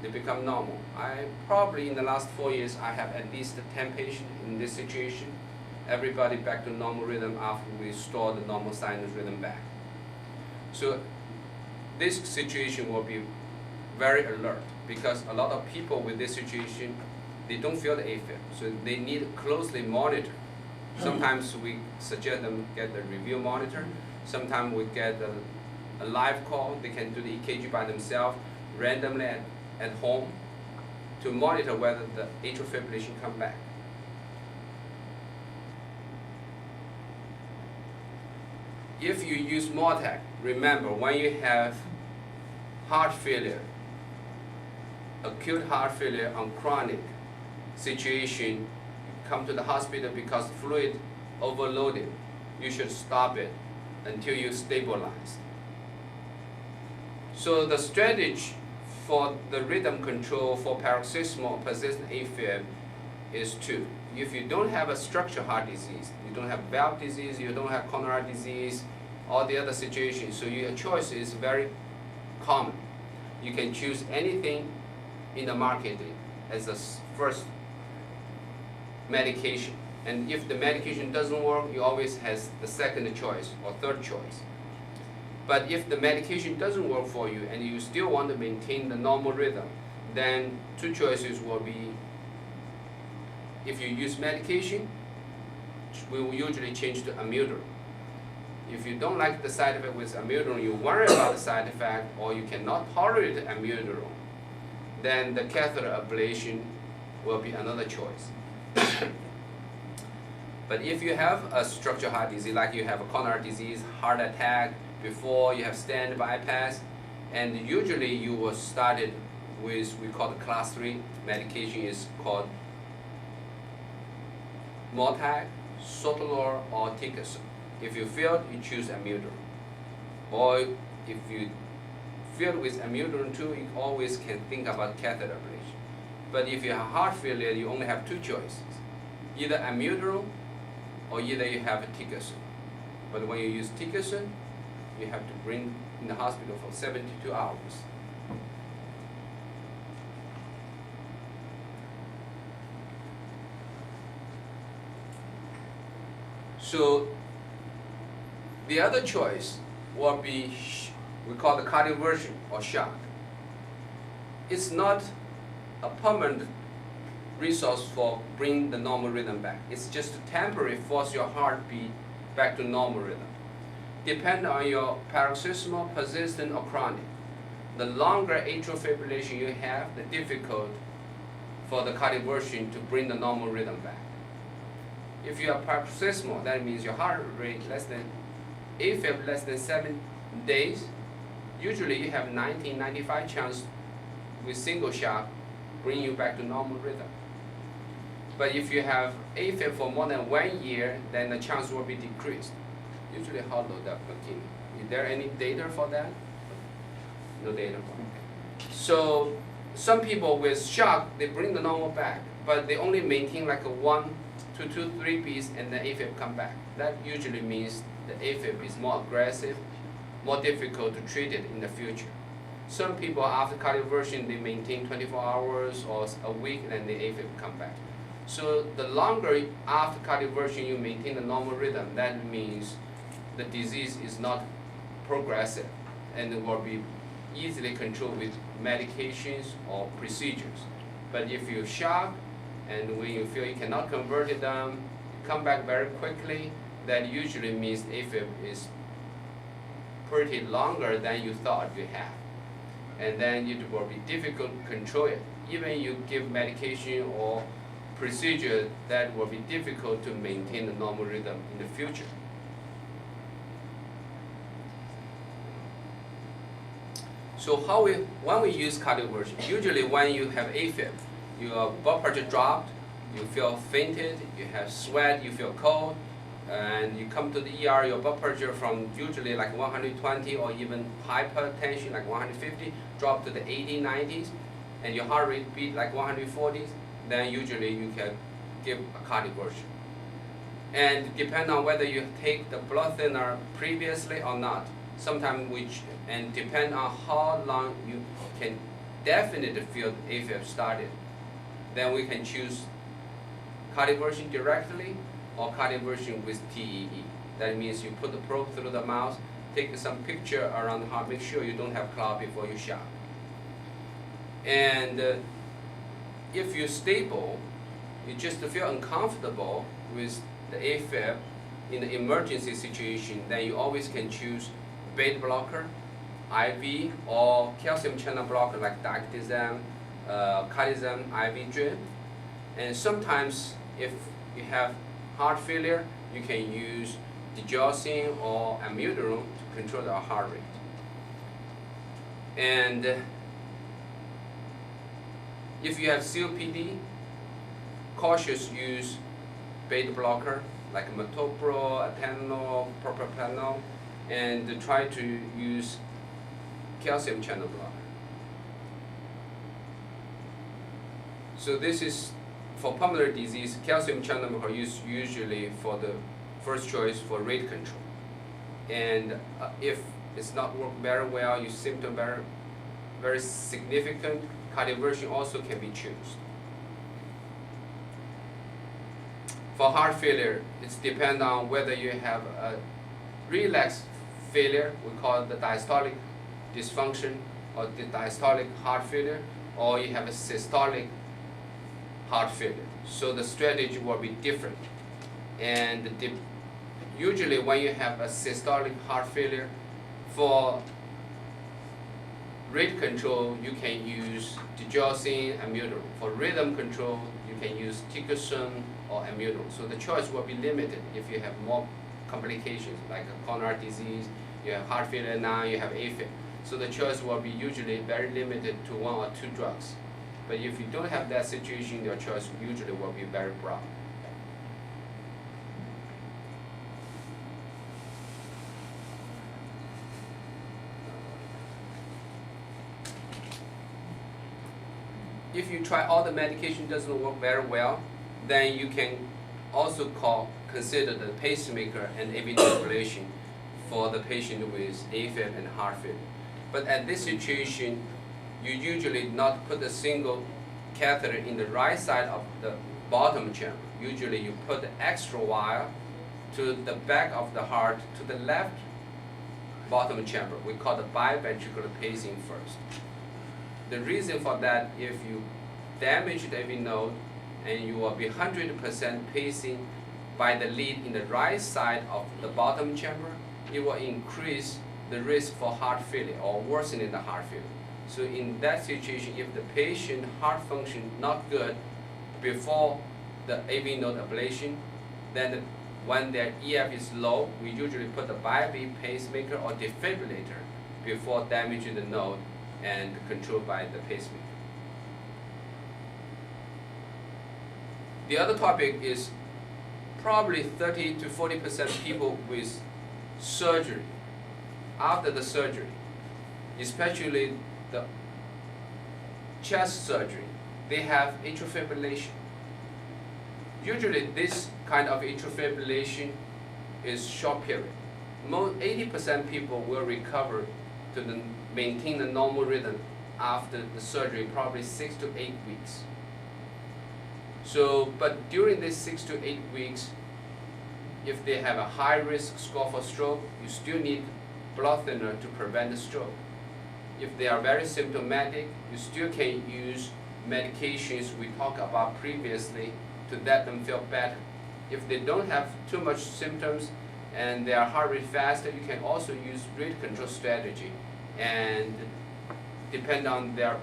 they become normal. I probably in the last 4 years I have at least 10 patients in this situation. Everybody back to normal rhythm after we restore the normal sinus rhythm back. So this situation will be very alert, because a lot of people with this situation, they don't feel the AFib, so they need to closely monitor. Sometimes we suggest them get the review monitor. Sometimes we get a live call. They can do the EKG by themselves, randomly at home, to monitor whether the atrial fibrillation come back. If you use Mortec, remember when you have heart failure, acute heart failure on chronic situation, come to the hospital because fluid overloaded, you should stop it until you stabilize. So the strategy for the rhythm control for paroxysmal persistent AFib is 2. If you don't have a structural heart disease, you don't have valve disease, you don't have coronary disease, all the other situations, so your choice is very common. You can choose anything in the market as a first medication. And if the medication doesn't work, you always have the second choice or third choice. But if the medication doesn't work for you and you still want to maintain the normal rhythm, then 2 choices will be, if you use medication, we will usually change to amiodarone. If you don't like the side effect with amiodarone, you worry about the side effect, or you cannot tolerate amiodarone, then the catheter ablation will be another choice. But if you have a structural heart disease, like you have a coronary disease, heart attack, before you have stent bypass, and usually you will start it with, we call the class 3 medication is called Mortag, Sotalol, or Ticasol. If you failed, you choose amiodarone. Or if you failed with amiodarone too, you always can think about catheter ablation. But if you have heart failure, you only have two choices, either amiodarone or either you have Ticasol. But when you use Ticasol, you have to bring in the hospital for 72 hours. So the other choice will be, we call the cardioversion or shock. It's not a permanent resource for bring the normal rhythm back. It's just to temporarily force your heartbeat back to normal rhythm. Depending on your paroxysmal, persistent, or chronic. The longer atrial fibrillation you have, the difficult for the cardioversion to bring the normal rhythm back. If you are paroxysmal, that means your heart rate less than AFib less than 7 days. Usually you have 95 chance with single shock bring you back to normal rhythm. But if you have AFib for more than 1 year, then the chance will be decreased. Usually hollow duct leukemia. Is there any data for that? No data for that. So some people with shock, they bring the normal back, but they only maintain like a 1 to 2, 3 beats and the AFib come back. That usually means the AFib is more aggressive, more difficult to treat it in the future. Some people after cardioversion, they maintain 24 hours or a week and the AFib come back. So the longer after cardioversion you maintain the normal rhythm, that means the disease is not progressive and it will be easily controlled with medications or procedures. But if you shock and when you feel you cannot convert it down, come back very quickly, that usually means AFib is pretty longer than you thought you have. And then it will be difficult to control it. Even you give medication or procedure, that will be difficult to maintain the normal rhythm in the future. So when we use cardioversion, usually when you have AFib, your blood pressure dropped, you feel fainted, you have sweat, you feel cold, and you come to the ER, your blood pressure from usually like 120 or even hypertension like 150, drop to the 80s, 90s, and your heart rate beat like 140s, then usually you can give a cardioversion. And depending on whether you take the blood thinner previously or not, sometimes and depend on how long you can definitely feel the AFib started, then we can choose cardioversion directly or cardioversion with TEE. That means you put the probe through the mouth, take some picture around the heart, make sure you don't have clot before you shock. And if you're stable, you just feel uncomfortable with the AFib in the emergency situation, then you always can choose beta blocker, IV, or calcium channel blocker like diclofenac, cardizem, IV drip. And sometimes if you have heart failure, you can use digoxin or amiodarone to control the heart rate. And if you have COPD, cautious use beta blocker like metoprolol, atenolol, propranolol, and try to use calcium channel blocker. So this is for pulmonary disease. Calcium channel blocker used usually for the first choice for rate control. And if it's not work very well, your symptom very significant, cardioversion also can be chosen. For heart failure, it depends on whether you have a relapse failure, we call it the diastolic dysfunction or the diastolic heart failure, or you have a systolic heart failure. So the strategy will be different. And usually when you have a systolic heart failure, for rate control, you can use digoxin, amiodarone. For rhythm control, you can use ticagrelor or amiodarone. So the choice will be limited if you have more complications like coronary disease, you have heart failure now, you have AFib. So the choice will be usually very limited to 1 or 2 drugs. But if you don't have that situation, your choice usually will be very broad. If you try all the medication doesn't work very well, then you can also consider the pacemaker and AV node ablation for the patient with AFib and heart failure. But at this situation, you usually not put a single catheter in the right side of the bottom chamber. Usually you put the extra wire to the back of the heart to the left bottom chamber. We call the biventricular pacing first. The reason for that, if you damage the AV node and you will be 100% pacing by the lead in the right side of the bottom chamber, it will increase the risk for heart failure or worsening the heart failure. So in that situation, if the patient heart function not good before the AV node ablation, then when their EF is low, we usually put the bi-beat pacemaker or defibrillator before damaging the node and controlled by the pacemaker. The other topic is probably 30 to 40% people with surgery. After the surgery, especially the chest surgery, they have atrial fibrillation. Usually this kind of atrial fibrillation is short period. 80% people will recover to maintain the normal rhythm after the surgery, probably 6 to 8 weeks. So, but during these 6 to 8 weeks, if they have a high risk score for stroke, you still need blood thinner to prevent the stroke. If they are very symptomatic, you still can use medications we talked about previously to let them feel better. If they don't have too much symptoms and their heart rate faster, you can also use rate control strategy and depend on their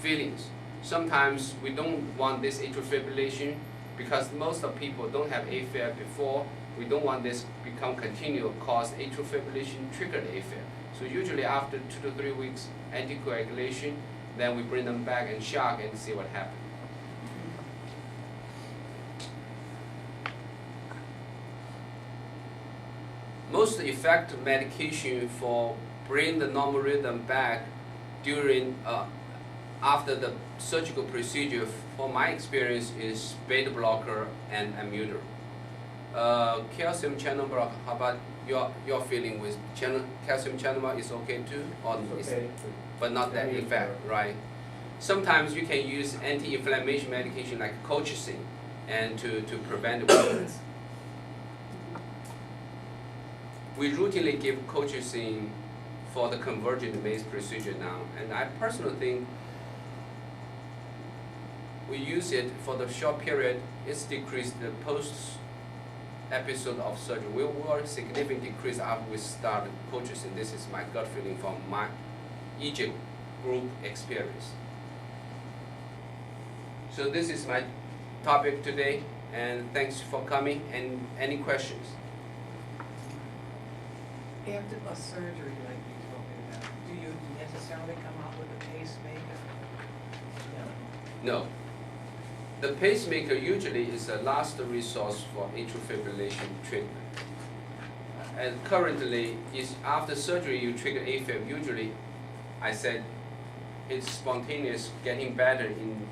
feelings. Sometimes we don't want this atrial fibrillation because most of people don't have AFib before. We don't want this become continual cause atrial fibrillation triggered AFib. So usually after 2 to 3 weeks anticoagulation, then we bring them back and shock and see what happens. Most effective medication for bring the normal rhythm back during after the surgical procedure, for my experience, is beta blocker and amiodarone. Calcium channel blocker, how about your feeling with calcium channel blocker is okay too? Or It's okay. but not that effect, right? Sometimes you can use anti-inflammation medication like colchicine and to prevent the weakness. We routinely give colchicine for the convergent maze procedure now, and I personally think we use it for the short period. It's decreased the post episode of surgery. We will significantly decrease after we start colchicine. This is my gut feeling from my Egypt group experience. So this is my topic today, and thanks for coming. And any questions? After a surgery like you're talking about, do you necessarily come out with a pacemaker? No. The pacemaker usually is a last resource for atrial fibrillation treatment. And currently, is after surgery you trigger AFib. Usually, I said it's spontaneous, getting better in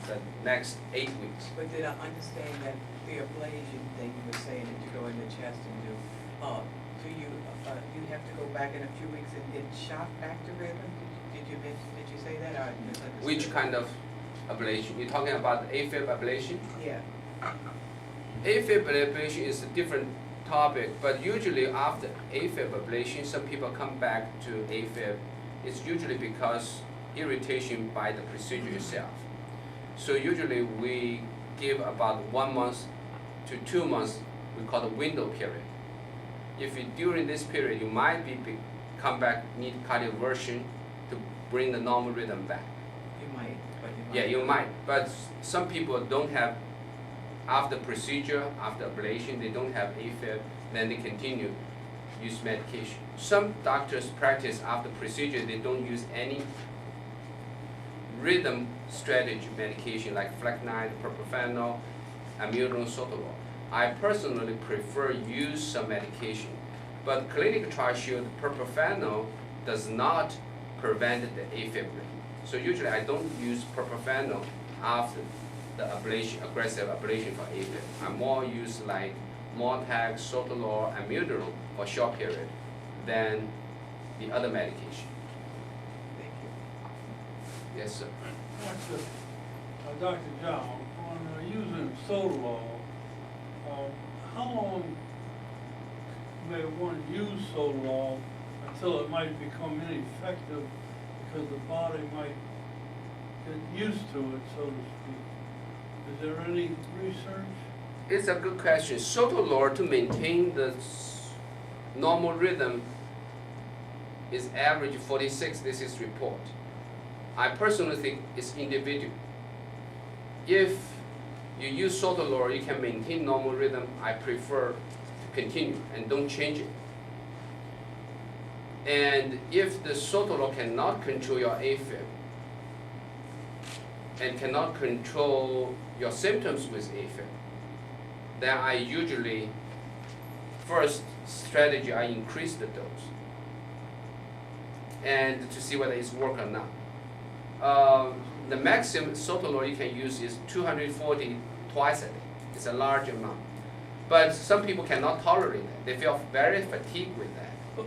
the next 8 weeks. But did I understand that the ablation thing you were saying that you go in the chest and do, you have to go back in a few weeks and get shot back to rhythm? Did you say that, or I misunderstood? Which kind of ablation? You're talking about AFib ablation? Yeah. AFib ablation is a different topic, but usually after AFib ablation, some people come back to AFib. It's usually because irritation by the procedure itself. So usually we give about 1 month to 2 months, we call the window period. If you, during this period you might be come back, need cardioversion to bring the normal rhythm back. You might, but you might. Yeah, you might, but some people don't have, after procedure, after ablation, they don't have AFib, then they continue use medication. Some doctors practice after procedure, they don't use any rhythm strategy medication like flecainide, propofol, amiodarone, sotalol. I personally prefer use some medication, but clinical trials show that propofol does not prevent the AFib rate. So usually I don't use propofol after the ablation, aggressive ablation for AFib. I more use like Mortag, sotalol, amiodarone for a short period than the other medication. Thank you. Yes, sir. Dr. Zhao, on using Sotalol, how long may one use Sotalol until it might become ineffective because the body might get used to it, so to speak? Is there any research? It's a good question. Sotalol to maintain the normal rhythm is average 46, this is report. I personally think it's individual. If you use sotalol, you can maintain normal rhythm, I prefer to continue and don't change it. And if the sotalol cannot control your AFib and cannot control your symptoms with AFib, then I usually, first strategy, I increase the dose and to see whether it's work or not. The maximum sotalol you can use is 240 twice a day. It's a large amount. But some people cannot tolerate that. They feel very fatigued with that.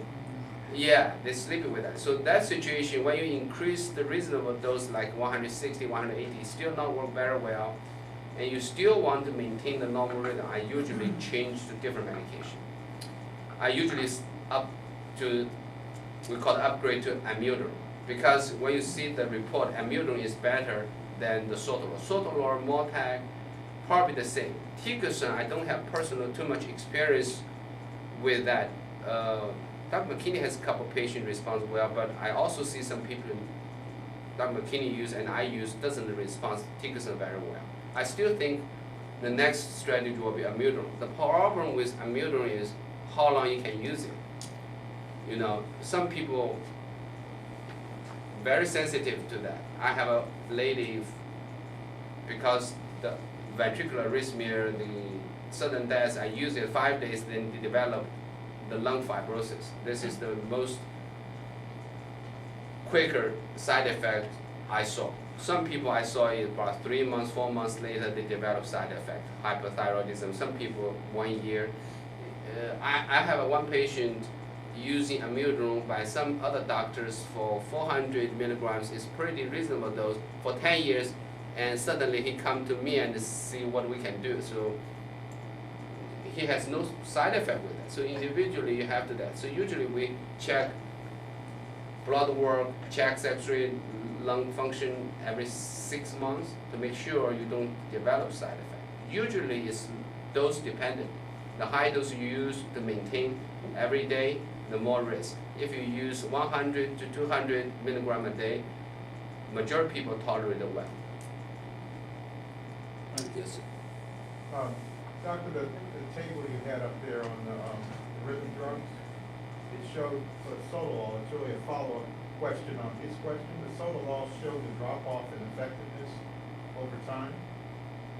Yeah, they're sleeping with that. So that situation, when you increase the reasonable dose like 160, 180, still not work very well, and you still want to maintain the normal rhythm, I usually change to different medication. I usually up to, we call it upgrade to amiodarone. Because when you see the report, amiodarone is better than the sotalol. Sotalol, Mortag, probably the same. Tickerson, I don't have personal too much experience with that. Dr. McKinney has a couple patients respond well, but I also see some people Dr. McKinney use and I use doesn't respond to Tickerson very well. I still think the next strategy will be amiodarone. The problem with amiodarone is how long you can use it. You know, some people very sensitive to that. I have a lady, because the ventricular arrhythmia, the sudden death, I use it 5 days, then they develop the lung fibrosis. This is the most quicker side effect I saw. Some people I saw it about 3 months, 4 months later, they develop side effect, hypothyroidism. Some people 1 year. I have one patient using amiodarone by some other doctors for 400 milligrams is pretty reasonable dose for 10 years, and suddenly he come to me and see what we can do. So he has no side effect with that. So individually you have to that. So usually we check blood work, check X-ray, lung function every 6 months to make sure you don't develop side effect. Usually it's dose dependent. The high dose you use to maintain every day, the more risk. If you use 100 to 200 milligram a day, majority of people tolerate it well. Yes, sir. Doctor, the table you had up there on the rhythm drugs, it showed for sotalol, it's really a follow-up question on his question. The sotalol showed the drop-off in effectiveness over time,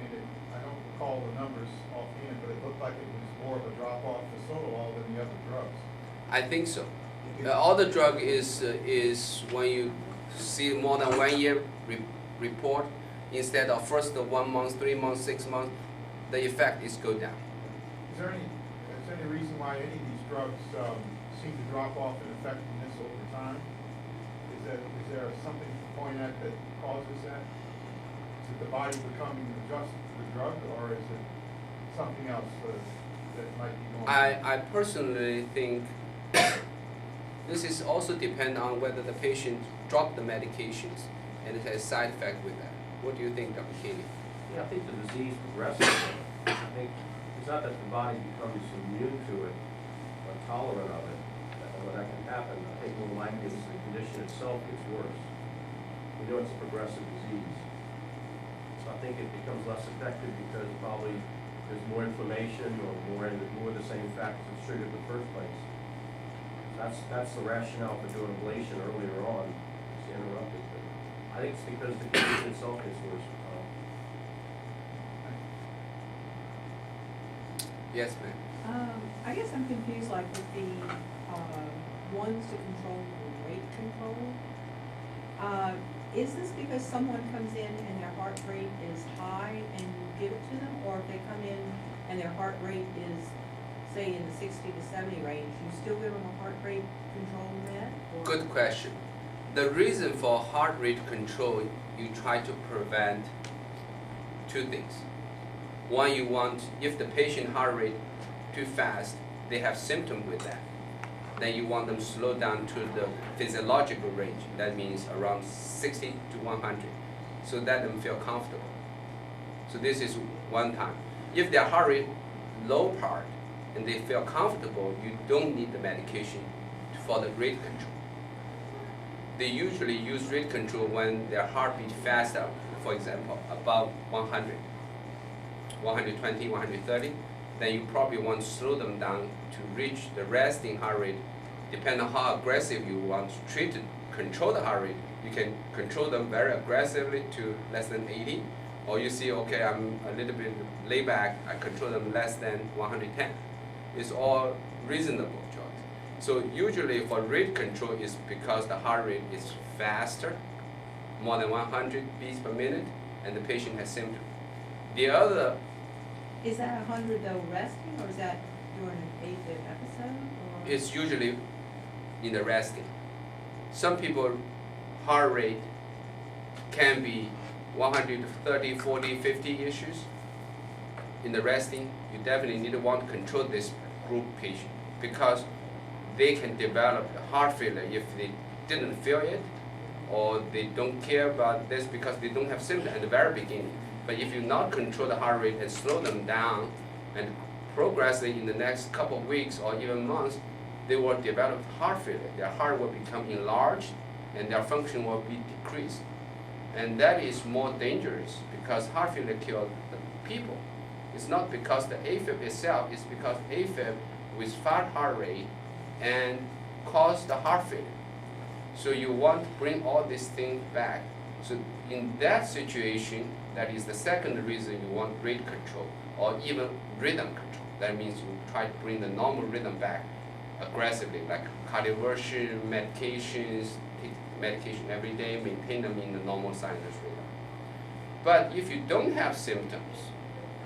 and I don't recall the numbers offhand, but it looked like it was more of a drop-off for sotalol than the other drugs. I think so. All the drug is when you see more than 1 year report, instead of first 1 month, 3 months, 6 months, the effect is go down. Is there any reason why any of these drugs seem to drop off in effectiveness over time? Is there something to point at that causes that? Is it the body becoming adjusted to the drug, or is it something else that might be going on? I personally think this is also depend on whether the patient dropped the medications and it has side effect with that. What do you think, Dr. Kennedy? Yeah, I think the disease progresses. I think it's not that the body becomes immune to it or tolerant of it. when that can happen, I think more likely is the condition itself gets worse. We know it's a progressive disease. So I think it becomes less effective because probably there's more inflammation or more of the same factors that triggered the first place. That's the rationale for doing ablation earlier on, it's interrupted. But I think it's because the condition itself gets worse with time. Yes, ma'am. I guess I'm confused, like with the, ones to control the rate control. Is this because someone comes in and their heart rate is high and you give it to them? Or if they come in and their heart rate is, say, in the 60 to 70 range, you still give them a heart rate control med? Or- Good question. The reason for heart rate control, you try to prevent two things. One, you want, if the patient heart rate too fast, they have symptom with that, then you want them to slow down to the physiological range. That means around 60 to 100. So that them feel comfortable. So this is one time. If their heart rate low part and they feel comfortable, you don't need the medication for the rate control. They usually use rate control when their heartbeat faster, for example, above 100, 120, 130. Then you probably want to slow them down to reach the resting heart rate. Depending on how aggressive you want to treat it, control the heart rate, you can control them very aggressively to less than 80. Or you see, okay, I'm a little bit laid back, I control them less than 110. It's all reasonable choice. So usually for rate control is because the heart rate is faster, more than 100 beats per minute, and the patient has symptoms. The other, Is that 100 though resting, or is that during an AFib episode? Or? it's usually in the resting. Some people heart rate can be 130, 40, 50 issues. In the resting, you definitely need to want to control this group patient because they can develop heart failure if they didn't feel it or they don't care about this because they don't have symptoms at the very beginning. But if you not control the heart rate and slow them down and progressively in the next couple of weeks or even months, they will develop heart failure. Their heart will become enlarged and their function will be decreased. And that is more dangerous because heart failure kills the people. It's not because the AFib itself, it's because AFib with fast heart rate and cause the heart failure. So you want to bring all these things back. So in that situation, that is the second reason you want rate control or even rhythm control. That means you try to bring the normal rhythm back aggressively, like cardioversion, medications, take medication every day, maintain them in the normal sinus rhythm. But if you don't have symptoms,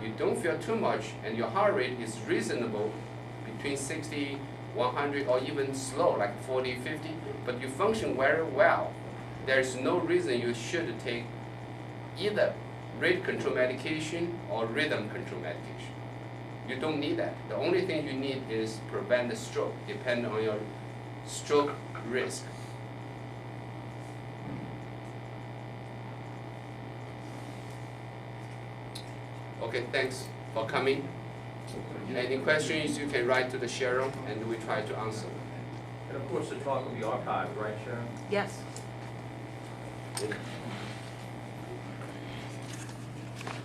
you don't feel too much, and your heart rate is reasonable between 60, 100, or even slow, like 40, 50, but you function very well, there's no reason you should take either rate control medication or rhythm control medication. You don't need that. The only thing you need is prevent the stroke, depending on your stroke risk. Okay, thanks for coming. Any questions, you can write to the Cheryl and we try to answer. And of course, the talk will be archived, right, Sharon? Yes. It-